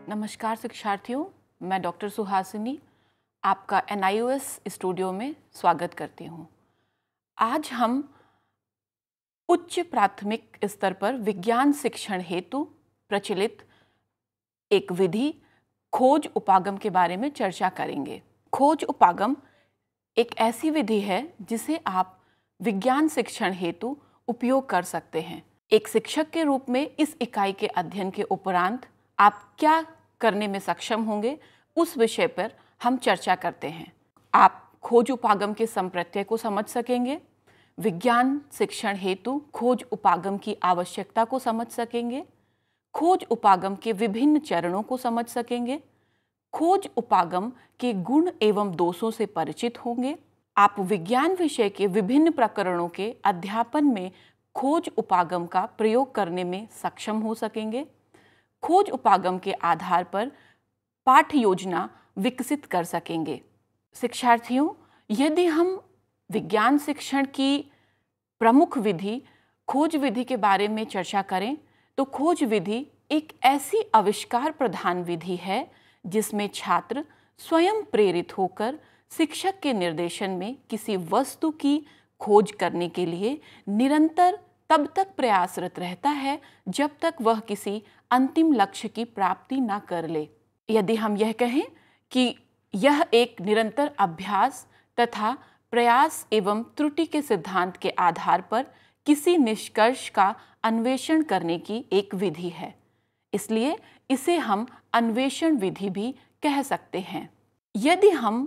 नमस्कार शिक्षार्थियों, मैं डॉक्टर सुहासिनी आपका NIOS स्टूडियो में स्वागत करती हूँ। आज हम उच्च प्राथमिक स्तर पर विज्ञान शिक्षण हेतु प्रचलित एक विधि खोज उपागम के बारे में चर्चा करेंगे। खोज उपागम एक ऐसी विधि है जिसे आप विज्ञान शिक्षण हेतु उपयोग कर सकते हैं। एक शिक्षक के रूप में इस इकाई के अध्ययन के उपरांत आप क्या करने में सक्षम होंगे, उस विषय पर हम चर्चा करते हैं। आप खोज उपागम के संप्रत्यय को समझ सकेंगे, विज्ञान शिक्षण हेतु खोज उपागम की आवश्यकता को समझ सकेंगे, खोज उपागम के विभिन्न चरणों को समझ सकेंगे, खोज उपागम के गुण एवं दोषों से परिचित होंगे। आप विज्ञान विषय के विभिन्न प्रकरणों के अध्यापन में खोज उपागम का प्रयोग करने में सक्षम हो सकेंगे। खोज उपागम के आधार पर पाठ्य योजना विकसित कर सकेंगे। शिक्षार्थियों, यदि हम विज्ञान शिक्षण की प्रमुख विधि खोज विधि के बारे में चर्चा करें तो खोज विधि एक ऐसी आविष्कार प्रधान विधि है जिसमें छात्र स्वयं प्रेरित होकर शिक्षक के निर्देशन में किसी वस्तु की खोज करने के लिए निरंतर तब तक प्रयासरत रहता है जब तक वह किसी अंतिम लक्ष्य की प्राप्ति न कर ले। यदि हम यह कहें कि यह एक निरंतर अभ्यास तथा प्रयास एवं त्रुटि के सिद्धांत के आधार पर किसी निष्कर्ष का अन्वेषण करने की एक विधि है, इसलिए इसे हम अन्वेषण विधि भी कह सकते हैं। यदि हम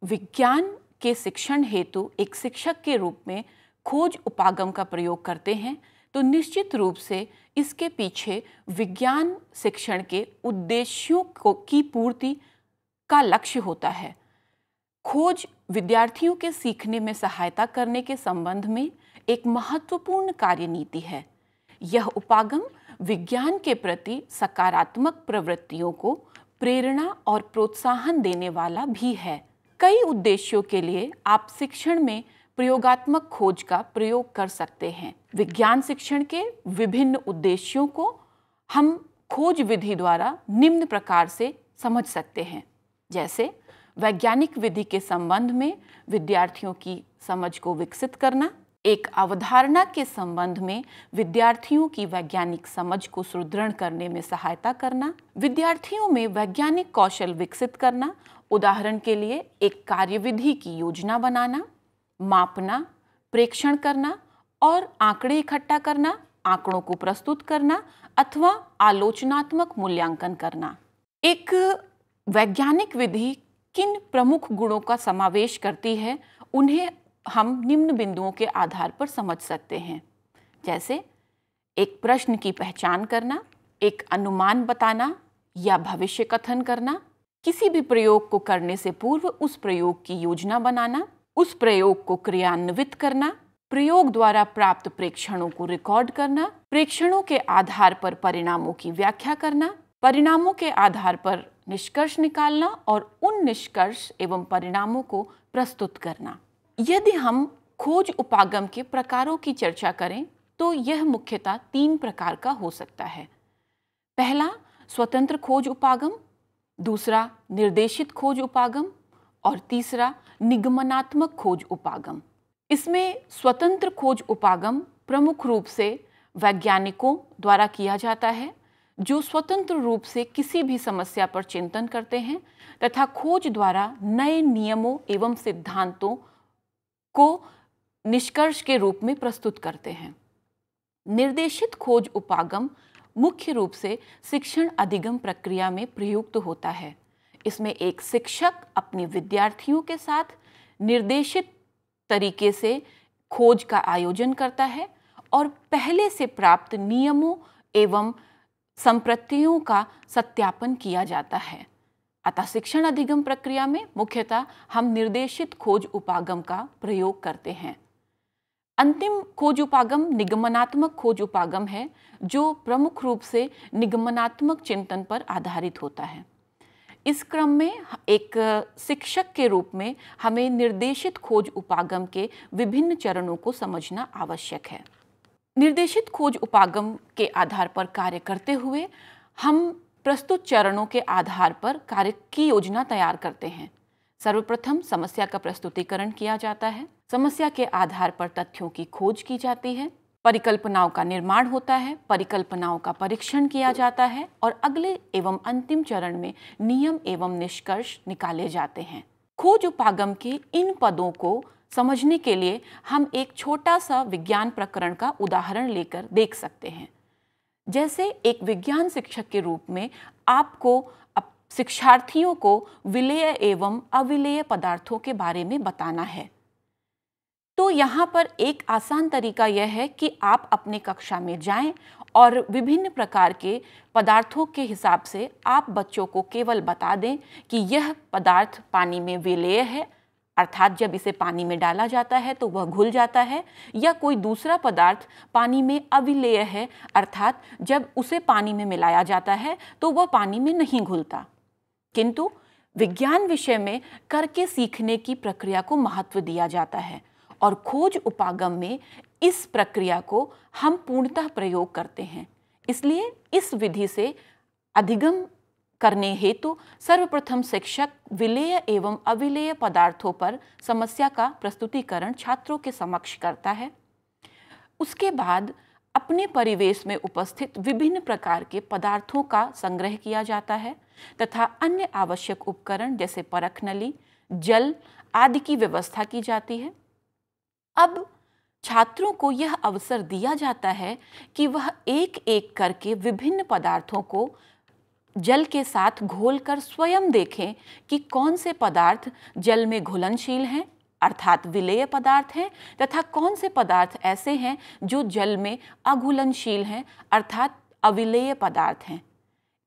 विज्ञान के शिक्षण हेतु एक शिक्षक के रूप में खोज उपागम का प्रयोग करते हैं तो निश्चित रूप से इसके पीछे विज्ञान शिक्षण के उद्देश्यों की पूर्ति का लक्ष्य होता है। खोज विद्यार्थियों के सीखने में सहायता करने के संबंध में एक महत्वपूर्ण कार्यनीति है। यह उपागम विज्ञान के प्रति सकारात्मक प्रवृत्तियों को प्रेरणा और प्रोत्साहन देने वाला भी है। कई उद्देश्यों के लिए आप शिक्षण में प्रयोगात्मक खोज का प्रयोग कर सकते हैं। विज्ञान शिक्षण के विभिन्न उद्देश्यों को हम खोज विधि द्वारा निम्न प्रकार से समझ सकते हैं, जैसे वैज्ञानिक विधि के संबंध में विद्यार्थियों की समझ को विकसित करना, एक अवधारणा के संबंध में विद्यार्थियों की वैज्ञानिक समझ को सुदृढ़ करने में सहायता करना, विद्यार्थियों में वैज्ञानिक कौशल विकसित करना, उदाहरण के लिए एक कार्यविधि की योजना बनाना, मापना, प्रेक्षण करना और आंकड़े इकट्ठा करना, आंकड़ों को प्रस्तुत करना अथवा आलोचनात्मक मूल्यांकन करना। एक वैज्ञानिक विधि किन प्रमुख गुणों का समावेश करती है, उन्हें हम निम्न बिंदुओं के आधार पर समझ सकते हैं, जैसे एक प्रश्न की पहचान करना, एक अनुमान बताना या भविष्य कथन करना, किसी भी प्रयोग को करने से पूर्व उस प्रयोग की योजना बनाना, उस प्रयोग को क्रियान्वित करना, प्रयोग द्वारा प्राप्त प्रेक्षणों को रिकॉर्ड करना, प्रेक्षणों के आधार पर परिणामों की व्याख्या करना, परिणामों के आधार पर निष्कर्ष निकालना और उन निष्कर्ष एवं परिणामों को प्रस्तुत करना। यदि हम खोज उपागम के प्रकारों की चर्चा करें तो यह मुख्यतः 3 प्रकार का हो सकता है। पहला स्वतंत्र खोज उपागम, दूसरा निर्देशित खोज उपागम और तीसरा निगमनात्मक खोज उपागम। इसमें स्वतंत्र खोज उपागम प्रमुख रूप से वैज्ञानिकों द्वारा किया जाता है जो स्वतंत्र रूप से किसी भी समस्या पर चिंतन करते हैं तथा खोज द्वारा नए नियमों एवं सिद्धांतों को निष्कर्ष के रूप में प्रस्तुत करते हैं। निर्देशित खोज उपागम मुख्य रूप से शिक्षण अधिगम प्रक्रिया में प्रयुक्त होता है। इसमें एक शिक्षक अपने विद्यार्थियों के साथ निर्देशित तरीके से खोज का आयोजन करता है और पहले से प्राप्त नियमों एवं संप्रत्तियों का सत्यापन किया जाता है। अतः शिक्षण अधिगम प्रक्रिया में मुख्यतः हम निर्देशित खोज उपागम का प्रयोग करते हैं। अंतिम खोज उपागम निगमनात्मक खोज उपागम है जो प्रमुख रूप से निगमनात्मक चिंतन पर आधारित होता है। इस क्रम में एक शिक्षक के रूप में हमें निर्देशित खोज उपागम के विभिन्न चरणों को समझना आवश्यक है। निर्देशित खोज उपागम के आधार पर कार्य करते हुए हम प्रस्तुत चरणों के आधार पर कार्य की योजना तैयार करते हैं। सर्वप्रथम समस्या का प्रस्तुतिकरण किया जाता है। समस्या के आधार पर तथ्यों की खोज की जाती है। परिकल्पनाओं का निर्माण होता है, परिकल्पनाओं का परीक्षण किया जाता है और अगले एवं अंतिम चरण में नियम एवं निष्कर्ष निकाले जाते हैं। खोज उपागम के इन पदों को समझने के लिए हम एक छोटा सा विज्ञान प्रकरण का उदाहरण लेकर देख सकते हैं। जैसे एक विज्ञान शिक्षक के रूप में आपको शिक्षार्थियों को विलेय एवं अविलेय पदार्थों के बारे में बताना है, तो यहाँ पर एक आसान तरीका यह है कि आप अपने कक्षा में जाएं और विभिन्न प्रकार के पदार्थों के हिसाब से आप बच्चों को केवल बता दें कि यह पदार्थ पानी में विलेय है, अर्थात जब इसे पानी में डाला जाता है तो वह घुल जाता है, या कोई दूसरा पदार्थ पानी में अविलेय है, अर्थात जब उसे पानी में मिलाया जाता है तो वह पानी में नहीं घुलता। किंतु विज्ञान विषय में करके सीखने की प्रक्रिया को महत्व दिया जाता है और खोज उपागम में इस प्रक्रिया को हम पूर्णतः प्रयोग करते हैं। इसलिए इस विधि से अधिगम करने हेतु सर्वप्रथम शिक्षक विलेय एवं अविलेय पदार्थों पर समस्या का प्रस्तुतिकरण छात्रों के समक्ष करता है। उसके बाद अपने परिवेश में उपस्थित विभिन्न प्रकार के पदार्थों का संग्रह किया जाता है तथा अन्य आवश्यक उपकरण जैसे परख नली, जल आदि की व्यवस्था की जाती है। अब छात्रों को यह अवसर दिया जाता है कि वह एक एक करके विभिन्न पदार्थों को जल के साथ घोलकर स्वयं देखें कि कौन से पदार्थ जल में घुलनशील हैं, अर्थात विलेय पदार्थ हैं, तथा कौन से पदार्थ ऐसे हैं जो जल में अघुलनशील हैं, अर्थात अविलेय पदार्थ हैं।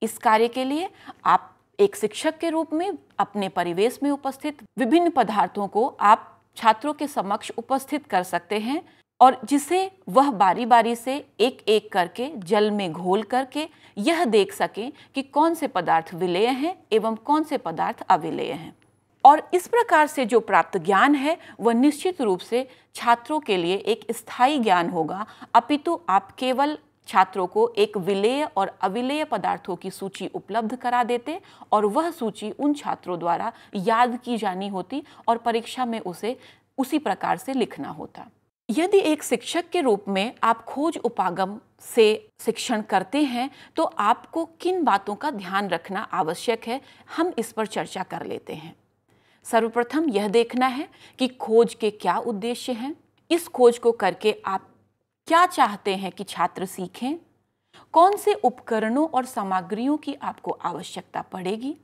इस कार्य के लिए आप एक शिक्षक के रूप में अपने परिवेश में उपस्थित विभिन्न पदार्थों को आप छात्रों के समक्ष उपस्थित कर सकते हैं और जिसे वह बारी बारी से एक एक करके जल में घोल करके यह देख सकें कि कौन से पदार्थ विलेय हैं एवं कौन से पदार्थ अविलेय हैं। और इस प्रकार से जो प्राप्त ज्ञान है वह निश्चित रूप से छात्रों के लिए एक स्थायी ज्ञान होगा, अपितु आप केवल छात्रों को एक विलेय और अविलेय पदार्थों की सूची उपलब्ध करा देते और वह सूची उन छात्रों द्वारा याद की जानी होती और परीक्षा में उसे उसी प्रकार से लिखना होता। यदि एक शिक्षक के रूप में आप खोज उपागम से शिक्षण करते हैं तो आपको किन बातों का ध्यान रखना आवश्यक है, हम इस पर चर्चा कर लेते हैं। सर्वप्रथम यह देखना है कि खोज के क्या उद्देश्य हैं, इस खोज को करके आप क्या चाहते हैं कि छात्र सीखें, कौन से उपकरणों और सामग्रियों की आपको आवश्यकता पड़ेगी,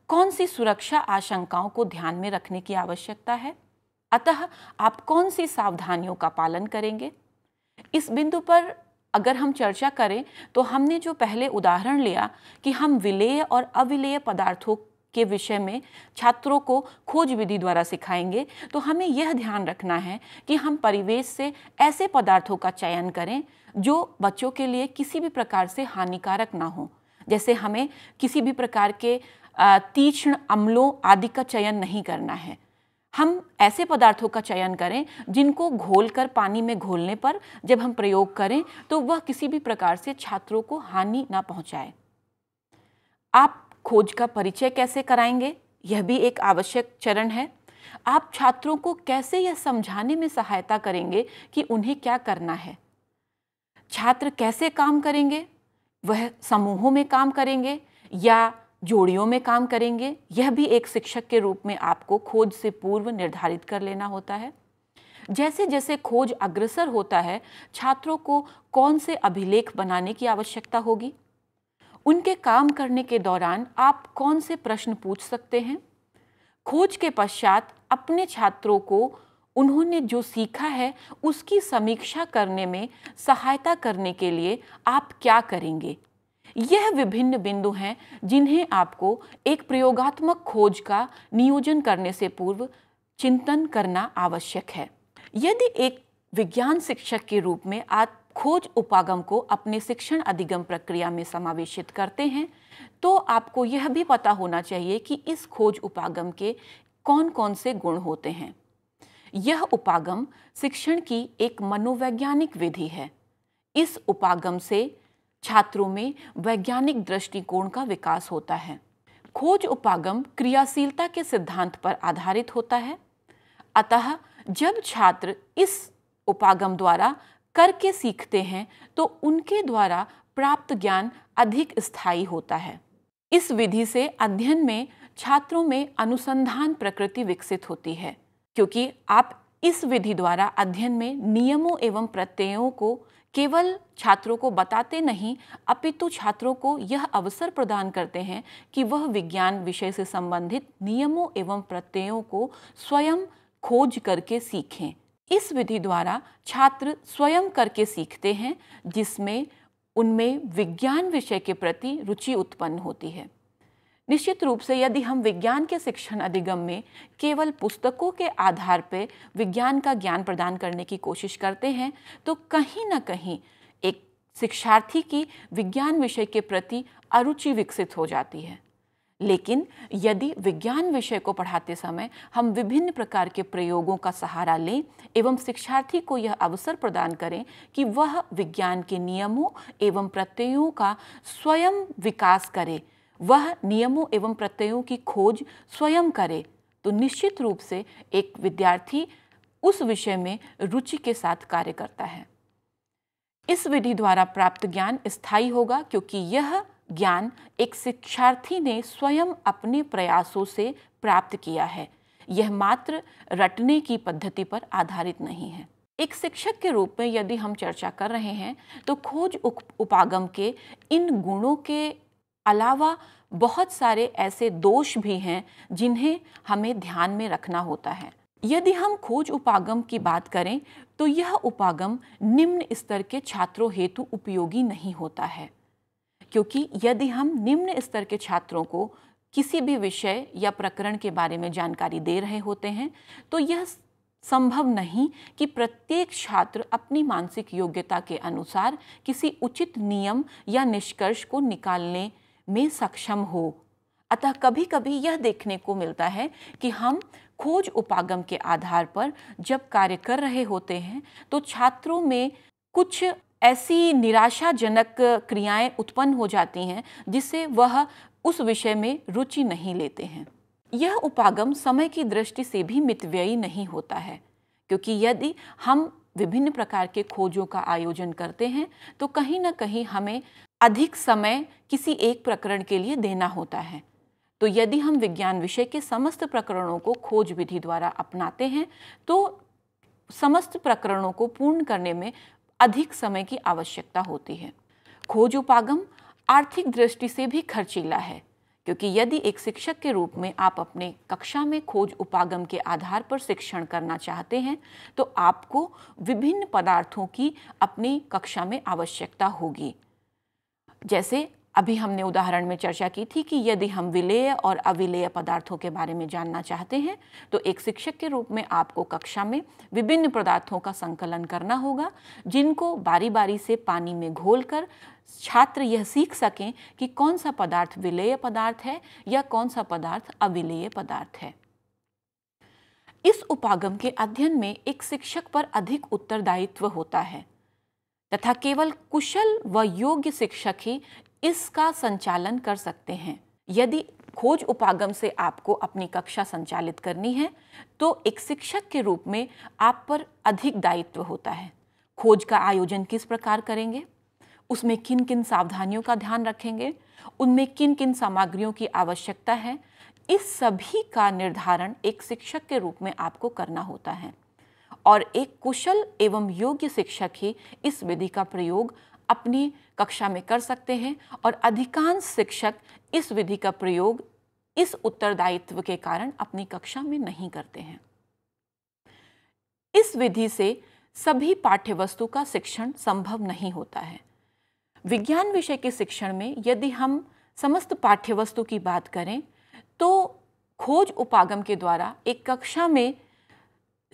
कौन सी सुरक्षा आशंकाओं को ध्यान में रखने की आवश्यकता है, अतः आप कौन सी सावधानियों का पालन करेंगे। इस बिंदु पर अगर हम चर्चा करें तो हमने जो पहले उदाहरण लिया कि हम विलेय और अविलेय पदार्थों के विषय में छात्रों को खोज विधि द्वारा सिखाएंगे, तो हमें यह ध्यान रखना है कि हम परिवेश से ऐसे पदार्थों का चयन करें जो बच्चों के लिए किसी भी प्रकार से हानिकारक ना हो। जैसे हमें किसी भी प्रकार के तीक्ष्ण अम्लों आदि का चयन नहीं करना है। हम ऐसे पदार्थों का चयन करें जिनको घोलकर पानी में घोलने पर जब हम प्रयोग करें तो वह किसी भी प्रकार से छात्रों को हानि ना पहुंचाए। आप खोज का परिचय कैसे कराएंगे, यह भी एक आवश्यक चरण है। आप छात्रों को कैसे यह समझाने में सहायता करेंगे कि उन्हें क्या करना है। छात्र कैसे काम करेंगे, वह समूहों में काम करेंगे या जोड़ियों में काम करेंगे, यह भी एक शिक्षक के रूप में आपको खोज से पूर्व निर्धारित कर लेना होता है। जैसे जैसे खोज अग्रसर होता है, छात्रों को कौन से अभिलेख बनाने की आवश्यकता होगी, उनके काम करने के दौरान आप कौन से प्रश्न पूछ सकते हैं। खोज के पश्चात अपने छात्रों को उन्होंने जो सीखा है उसकी समीक्षा करने में सहायता करने के लिए आप क्या करेंगे। यह विभिन्न बिंदु हैं जिन्हें आपको एक प्रयोगात्मक खोज का नियोजन करने से पूर्व चिंतन करना आवश्यक है। यदि एक विज्ञान शिक्षक के रूप में आप खोज उपागम को अपने शिक्षण अधिगम प्रक्रिया में समावेशित करते हैं तो आपको यह भी पता होना चाहिए कि इस खोज उपागम के कौन कौन से गुण होते हैं। यह उपागम शिक्षण की एक मनोवैज्ञानिक विधि है। इस उपागम से छात्रों में वैज्ञानिक दृष्टिकोण का विकास होता है। खोज उपागम क्रियाशीलता के सिद्धांत पर आधारित होता है। अतः जब छात्र इस उपागम द्वारा करके सीखते हैं तो उनके द्वारा प्राप्त ज्ञान अधिक स्थायी होता है। इस विधि से अध्ययन में छात्रों में अनुसंधान प्रकृति विकसित होती है, क्योंकि आप इस विधि द्वारा अध्ययन में नियमों एवं प्रत्ययों को केवल छात्रों को बताते नहीं, अपितु छात्रों को यह अवसर प्रदान करते हैं कि वह विज्ञान विषय से संबंधित नियमों एवं प्रत्ययों को स्वयं खोज करके सीखें। इस विधि द्वारा छात्र स्वयं करके सीखते हैं, जिसमें उनमें विज्ञान विषय के प्रति रुचि उत्पन्न होती है। निश्चित रूप से यदि हम विज्ञान के शिक्षण अधिगम में केवल पुस्तकों के आधार पर विज्ञान का ज्ञान प्रदान करने की कोशिश करते हैं तो कहीं ना कहीं एक शिक्षार्थी की विज्ञान विषय के प्रति अरुचि विकसित हो जाती है। लेकिन यदि विज्ञान विषय को पढ़ाते समय हम विभिन्न प्रकार के प्रयोगों का सहारा लें एवं शिक्षार्थी को यह अवसर प्रदान करें कि वह विज्ञान के नियमों एवं प्रत्ययों का स्वयं विकास करे, वह नियमों एवं प्रत्ययों की खोज स्वयं करे, तो निश्चित रूप से एक विद्यार्थी उस विषय में रुचि के साथ कार्य करता है। इस विधि द्वारा प्राप्त ज्ञान स्थायी होगा, क्योंकि यह ज्ञान एक शिक्षार्थी ने स्वयं अपने प्रयासों से प्राप्त किया है। यह मात्र रटने की पद्धति पर आधारित नहीं है। एक शिक्षक के रूप में यदि हम चर्चा कर रहे हैं तो खोज उपागम के इन गुणों के अलावा बहुत सारे ऐसे दोष भी हैं जिन्हें हमें ध्यान में रखना होता है। यदि हम खोज उपागम की बात करें तो यह उपागम निम्न स्तर के छात्रों हेतु उपयोगी नहीं होता है, क्योंकि यदि हम निम्न स्तर के छात्रों को किसी भी विषय या प्रकरण के बारे में जानकारी दे रहे होते हैं तो यह संभव नहीं कि प्रत्येक छात्र अपनी मानसिक योग्यता के अनुसार किसी उचित नियम या निष्कर्ष को निकालने में सक्षम हो। अतः कभी कभी यह देखने को मिलता है कि हम खोज उपागम के आधार पर जब कार्य कर रहे होते हैं तो छात्रों में कुछ ऐसी निराशाजनक क्रियाएं उत्पन्न हो जाती हैं जिससे वह उस विषय में रुचि नहीं लेते हैं। यह उपागम समय की दृष्टि से भी मितव्ययी नहीं होता है, क्योंकि यदि हम विभिन्न प्रकार के खोजों का आयोजन करते हैं तो कहीं ना कहीं हमें अधिक समय किसी एक प्रकरण के लिए देना होता है। तो यदि हम विज्ञान विषय के समस्त प्रकरणों को खोज विधि द्वारा अपनाते हैं तो समस्त प्रकरणों को पूर्ण करने में अधिक समय की आवश्यकता होती है। खोज उपागम आर्थिक दृष्टि से भी खर्चीला है, क्योंकि यदि एक शिक्षक के रूप में आप अपने कक्षा में खोज उपागम के आधार पर शिक्षण करना चाहते हैं तो आपको विभिन्न पदार्थों की अपनी कक्षा में आवश्यकता होगी। जैसे अभी हमने उदाहरण में चर्चा की थी कि यदि हम विलेय और अविलेय पदार्थों के बारे में जानना चाहते हैं तो एक शिक्षक के रूप में आपको कक्षा में विभिन्न पदार्थों का संकलन करना होगा, जिनको बारी बारी से पानी में घोलकर छात्र यह सीख सकें कि कौन सा पदार्थ विलेय पदार्थ है या कौन सा पदार्थ अविलेय पदार्थ है। इस उपागम के अध्ययन में एक शिक्षक पर अधिक उत्तरदायित्व होता है तथा केवल कुशल व योग्य शिक्षक ही इसका संचालन कर सकते हैं। यदि खोज उपागम से आपको अपनी कक्षा संचालित करनी है तो एक शिक्षक के रूप में आप पर अधिक दायित्व होता है। खोज का आयोजन किस प्रकार करेंगे, उसमें किन किन सावधानियों का ध्यान रखेंगे, उनमें किन किन सामग्रियों की आवश्यकता है, इस सभी का निर्धारण एक शिक्षक के रूप में आपको करना होता है। और एक कुशल एवं योग्य शिक्षक ही इस विधि का प्रयोग अपनी कक्षा में कर सकते हैं और अधिकांश शिक्षक इस विधि का प्रयोग इस उत्तरदायित्व के कारण अपनी कक्षा में नहीं करते हैं। इस विधि से सभी पाठ्यवस्तु का शिक्षण संभव नहीं होता है। विज्ञान विषय के शिक्षण में यदि हम समस्त पाठ्यवस्तु की बात करें तो खोज उपागम के द्वारा एक कक्षा में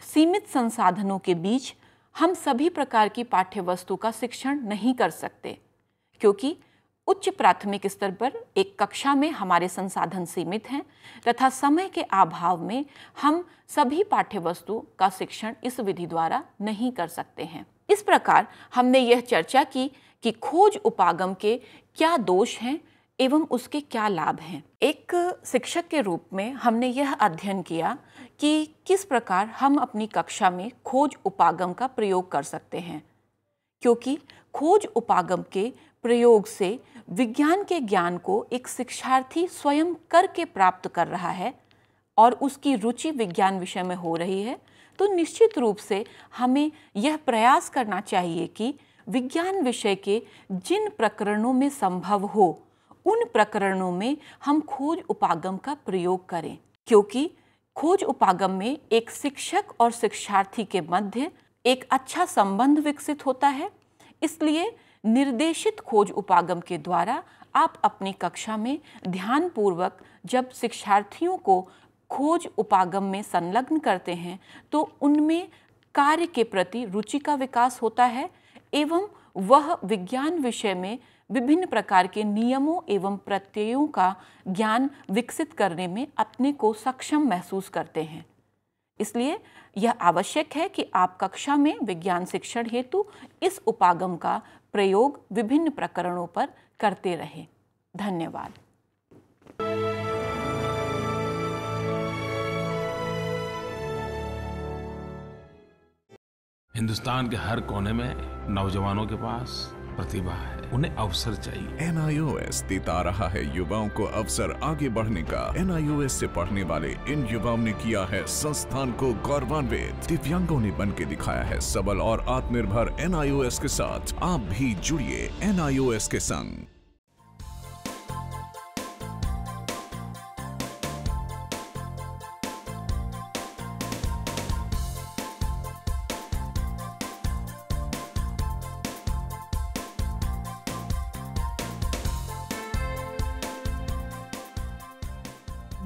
सीमित संसाधनों के बीच हम सभी प्रकार की पाठ्यवस्तु का शिक्षण नहीं कर सकते, क्योंकि उच्च प्राथमिक स्तर पर एक कक्षा में हमारे संसाधन सीमित हैं तथा समय के अभाव में हम सभी पाठ्यवस्तु का शिक्षण इस विधि द्वारा नहीं कर सकते हैं। इस प्रकार हमने यह चर्चा की कि खोज उपागम के क्या दोष हैं एवं उसके क्या लाभ हैं। एक शिक्षक के रूप में हमने यह अध्ययन किया कि किस प्रकार हम अपनी कक्षा में खोज उपागम का प्रयोग कर सकते हैं, क्योंकि खोज उपागम के प्रयोग से विज्ञान के ज्ञान को एक शिक्षार्थी स्वयं करके प्राप्त कर रहा है और उसकी रुचि विज्ञान विषय में हो रही है, तो निश्चित रूप से हमें यह प्रयास करना चाहिए कि विज्ञान विषय के जिन प्रकरणों में संभव हो उन प्रकरणों में हम खोज उपागम का प्रयोग करें, क्योंकि खोज उपागम में एक शिक्षक और शिक्षार्थी के मध्य एक अच्छा संबंध विकसित होता है। इसलिए निर्देशित खोज उपागम के द्वारा आप अपनी कक्षा में ध्यानपूर्वक जब शिक्षार्थियों को खोज उपागम में संलग्न करते हैं तो उनमें कार्य के प्रति रुचि का विकास होता है एवं वह विज्ञान विषय में विभिन्न प्रकार के नियमों एवं प्रत्ययों का ज्ञान विकसित करने में अपने को सक्षम महसूस करते हैं। इसलिए यह आवश्यक है कि आप कक्षा में विज्ञान शिक्षण हेतु इस उपागम का प्रयोग विभिन्न प्रकरणों पर करते रहें। धन्यवाद। हिंदुस्तान के हर कोने में नौजवानों के पास प्रतिभा है, उन्हें अवसर चाहिए। NIOS देता रहा है युवाओं को अवसर आगे बढ़ने का। NIOS से पढ़ने वाले इन युवाओं ने किया है संस्थान को गौरवान्वित। दिव्यांगों ने बन के दिखाया है सबल और आत्मनिर्भर। NIOS के साथ आप भी जुड़िए NIOS के संग।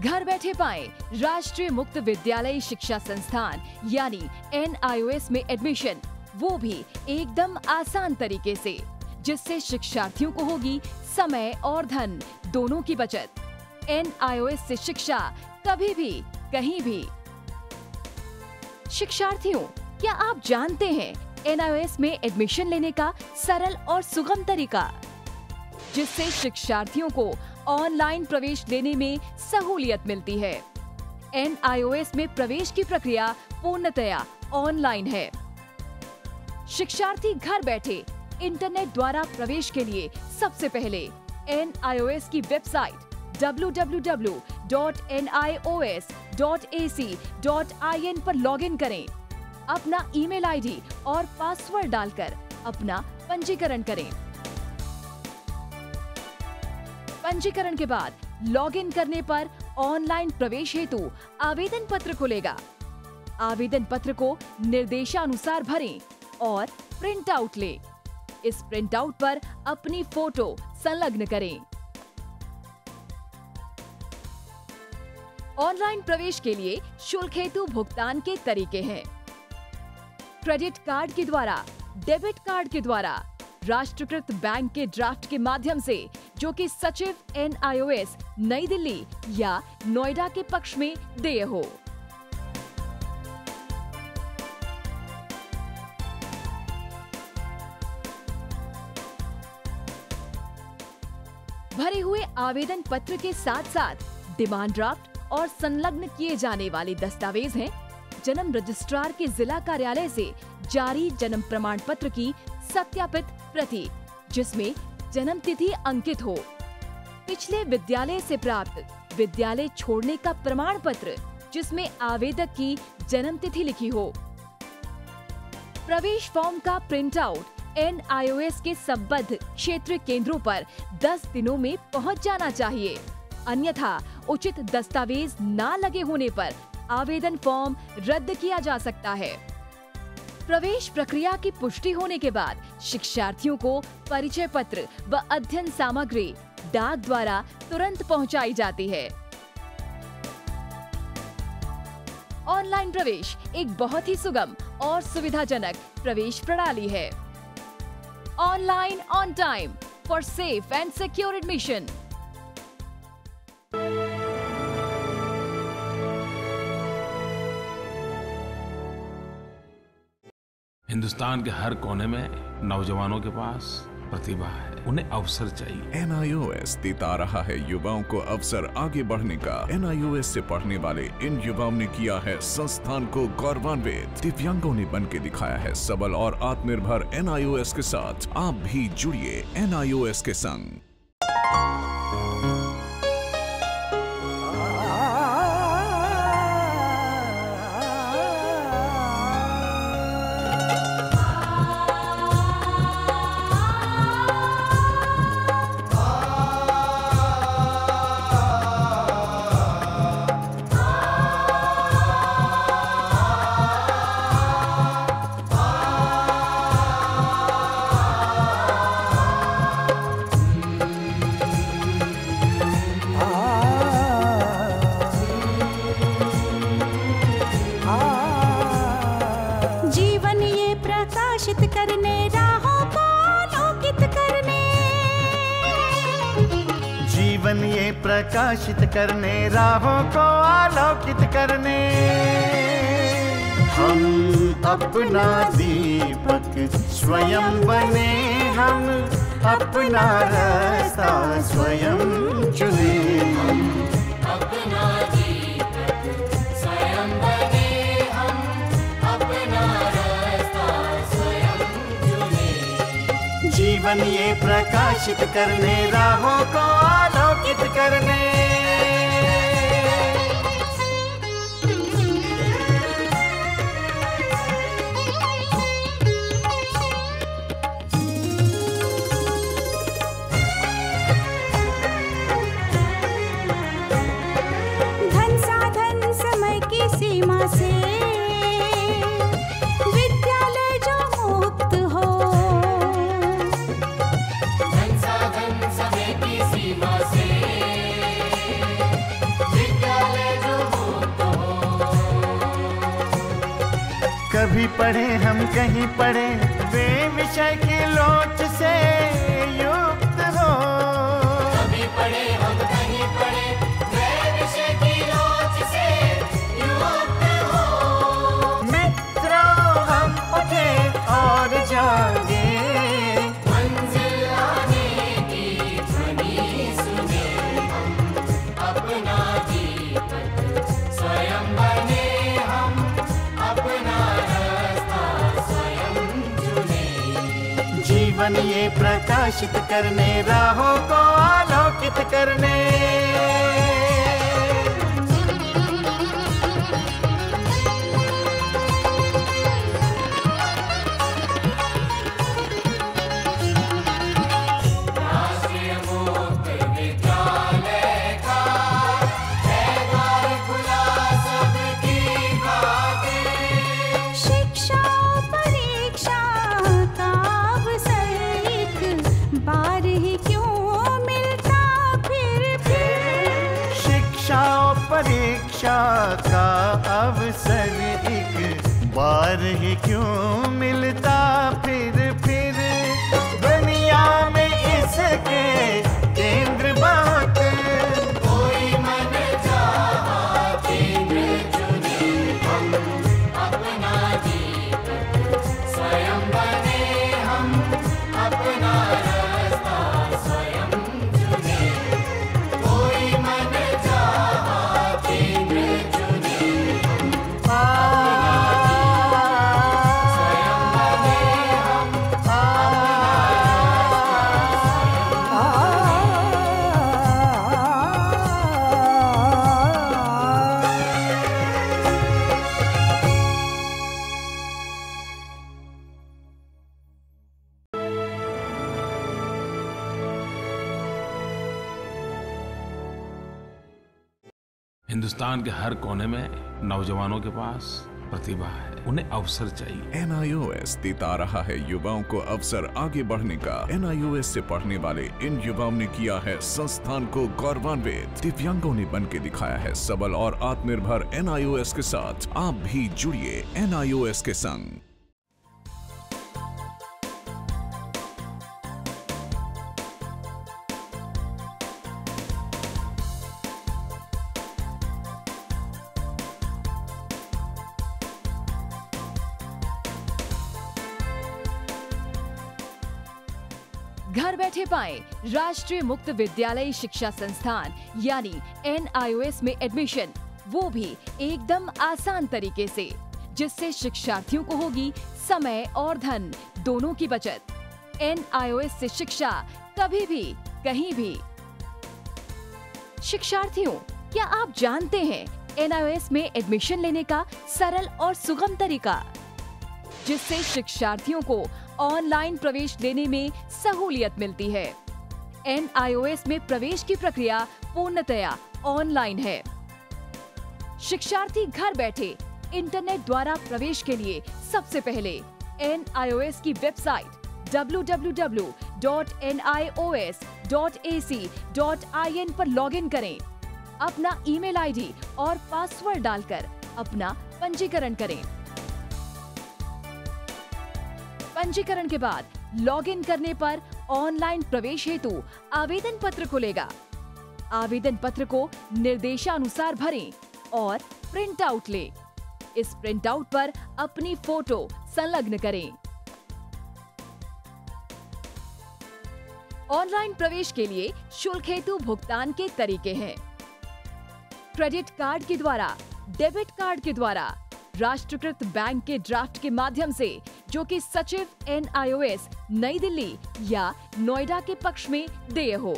घर बैठे पाएं राष्ट्रीय मुक्त विद्यालय शिक्षा संस्थान यानी NIOS में एडमिशन, वो भी एकदम आसान तरीके से, जिससे शिक्षार्थियों को होगी समय और धन दोनों की बचत। NIOS से शिक्षा कभी भी कहीं भी। शिक्षार्थियों, क्या आप जानते हैं NIOS में एडमिशन लेने का सरल और सुगम तरीका, जिससे शिक्षार्थियों को ऑनलाइन प्रवेश लेने में सहूलियत मिलती है। NIOS में प्रवेश की प्रक्रिया पूर्णतया ऑनलाइन है। शिक्षार्थी घर बैठे इंटरनेट द्वारा प्रवेश के लिए सबसे पहले NIOS की वेबसाइट www.nios.ac.in पर लॉगिन करें। अपना ईमेल आईडी और पासवर्ड डालकर अपना पंजीकरण करें। पंजीकरण के बाद लॉगिन करने पर ऑनलाइन प्रवेश हेतु आवेदन पत्र खुलेगा। आवेदन पत्र को निर्देशानुसार भरें और प्रिंट आउट लें। इस प्रिंट आउट पर अपनी फोटो संलग्न करें। ऑनलाइन प्रवेश के लिए शुल्क हेतु भुगतान के तरीके हैं: क्रेडिट कार्ड के द्वारा, डेबिट कार्ड के द्वारा, राष्ट्रीयकृत बैंक के ड्राफ्ट के माध्यम से, जो कि सचिव NIOS नई दिल्ली या नोएडा के पक्ष में देय हो। भरे हुए आवेदन पत्र के साथ साथ डिमांड ड्राफ्ट और संलग्न किए जाने वाले दस्तावेज हैं: जन्म रजिस्ट्रार के जिला कार्यालय से जारी जन्म प्रमाण पत्र की सत्यापित प्रति, जिसमें जन्म तिथि अंकित हो, पिछले विद्यालय से प्राप्त विद्यालय छोड़ने का प्रमाण पत्र, जिसमें आवेदक की जन्म तिथि लिखी हो। प्रवेश फॉर्म का प्रिंट आउट NIOS के संबद्ध क्षेत्रीय केंद्रों पर 10 दिनों में पहुंच जाना चाहिए, अन्यथा उचित दस्तावेज न लगे होने पर आवेदन फॉर्म रद्द किया जा सकता है। प्रवेश प्रक्रिया की पुष्टि होने के बाद शिक्षार्थियों को परिचय पत्र व अध्ययन सामग्री डाक द्वारा तुरंत पहुंचाई जाती है। ऑनलाइन प्रवेश एक बहुत ही सुगम और सुविधाजनक प्रवेश प्रणाली है। Online on time for safe and secure admission. Hindustan के हर कोने में नौजवानों के पास प्रतिभा है, उन्हें अवसर चाहिए। NIOS देता रहा है युवाओं को अवसर आगे बढ़ने का। NIOS से पढ़ने वाले इन युवाओं ने किया है संस्थान को गौरवान्वित। दिव्यांगों ने बन के दिखाया है सबल और आत्मनिर्भर। NIOS के साथ आप भी जुड़िए NIOS के संग। जीवन ये प्रकाशित करने, राहों को आलोकित करने, हम अपना दीपक स्वयं बने, हम अपना रास्ता स्वयं चुने। हम अपना दीपक स्वयं बने, हम अपना रास्ता स्वयं चुने। जीवन ये प्रकाशित करने, राहों को आलोकित करने। धन साधन समय की सीमा से विद्यालय जो मुक्त हो, धन साधन समय की सीमा से विद्यालय जो मुक्त हो। कभी पढ़े हम कहीं पढ़े, वे विषय की लोच से युक्त हो। कभी पढ़े हम कहीं पढ़े, वे विषय की लोच से युक्त हो। मित्रों हम उठे और जागे, मंजिल आने की ध्वनि सुने। हम अपना दीपक स्वयं बने, हम अपना रास्ता स्वयं चुने। जीवन ये प्रकाशित करने, राहों को आलोकित करने। राष्ट्रीय मुक्त विद्यालय का है द्वार खुला सबकी खातिर। शिक्षा परीक्षा का अवसर एक बार ही क्यों मिलता फिर। शिक्षा परीक्षा का अवसर एक बार ही क्यों मिलता फिर। दुनिया में इसके केंद्र बात, कोई मन चाहा केंद्र चुने। हम अपना दीपक स्वयं बने, हम अपना रास्ता स्वयं चुने। कोई मन चाहा केंद्र चुने। हिंदुस्तान के हर कोने में नौजवानों के पास प्रतिभा है, उन्हें अवसर चाहिए। NIOS देता रहा है युवाओं को अवसर आगे बढ़ने का। NIOS से पढ़ने वाले इन युवाओं ने किया है संस्थान को गौरवान्वित। दिव्यांगों ने बन के दिखाया है सबल और आत्मनिर्भर। NIOS के साथ आप भी जुड़िए NIOS के संग। घर बैठे पाएं राष्ट्रीय मुक्त विद्यालय शिक्षा संस्थान यानी NIOS में एडमिशन, वो भी एकदम आसान तरीके से, जिससे शिक्षार्थियों को होगी समय और धन दोनों की बचत। NIOS से शिक्षा कभी भी कहीं भी। शिक्षार्थियों, क्या आप जानते हैं NIOS में एडमिशन लेने का सरल और सुगम तरीका, जिससे शिक्षार्थियों को ऑनलाइन प्रवेश लेने में सहूलियत मिलती है। NIOS में प्रवेश की प्रक्रिया पूर्णतया ऑनलाइन है। शिक्षार्थी घर बैठे इंटरनेट द्वारा प्रवेश के लिए सबसे पहले NIOS की वेबसाइट www.nios.ac.in पर लॉगिन करें। अपना ईमेल आईडी और पासवर्ड डालकर अपना पंजीकरण करें। पंजीकरण के बाद लॉगिन करने पर ऑनलाइन प्रवेश हेतु आवेदन पत्र खुलेगा। आवेदन पत्र को निर्देशानुसार भरें और प्रिंट आउट लें। इस प्रिंट आउट पर अपनी फोटो संलग्न करें। ऑनलाइन प्रवेश के लिए शुल्क हेतु भुगतान के तरीके हैं: क्रेडिट कार्ड के द्वारा, डेबिट कार्ड के द्वारा, राष्ट्रीयकृत बैंक के ड्राफ्ट के माध्यम से, जो कि सचिव NIOS नई दिल्ली या नोएडा के पक्ष में देय हो।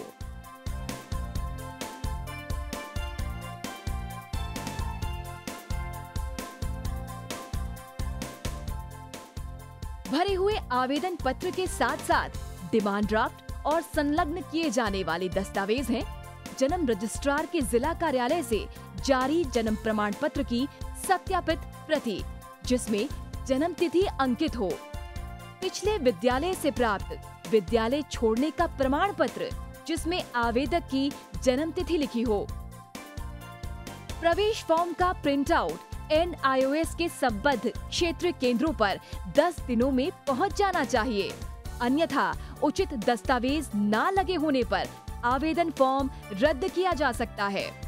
भरे हुए आवेदन पत्र के साथ साथ डिमांड ड्राफ्ट और संलग्न किए जाने वाले दस्तावेज हैं: जन्म रजिस्ट्रार के जिला कार्यालय से जारी जन्म प्रमाण पत्र की सत्यापित प्रति, जिसमें जन्म तिथि अंकित हो, पिछले विद्यालय से प्राप्त विद्यालय छोड़ने का प्रमाण पत्र, जिसमें आवेदक की जन्म तिथि लिखी हो। प्रवेश फॉर्म का प्रिंट आउट NIOS के संबद्ध क्षेत्रीय केंद्रों पर 10 दिनों में पहुंच जाना चाहिए, अन्यथा उचित दस्तावेज न लगे होने पर आवेदन फॉर्म रद्द किया जा सकता है।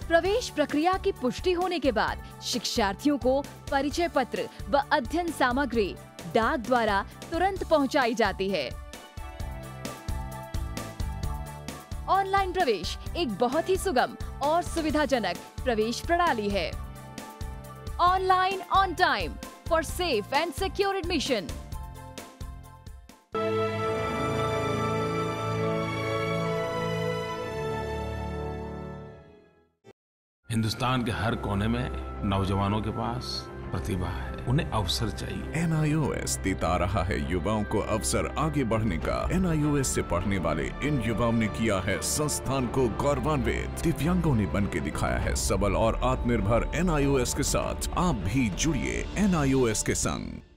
प्रवेश प्रक्रिया की पुष्टि होने के बाद शिक्षार्थियों को परिचय पत्र व अध्ययन सामग्री डाक द्वारा तुरंत पहुंचाई जाती है। ऑनलाइन प्रवेश एक बहुत ही सुगम और सुविधाजनक प्रवेश प्रणाली है। Online on time for safe and secure admission. Hindustan के हर कोने में नौजवानों के पास प्रतिभा है, उन्हें अवसर चाहिए। NIOS देता रहा है युवाओं को अवसर आगे बढ़ने का। NIOS से पढ़ने वाले इन युवाओं ने किया है संस्थान को गौरवान्वित। दिव्यांगों ने बन के दिखाया है सबल और आत्मनिर्भर। NIOS के साथ आप भी जुड़िए NIOS के संग।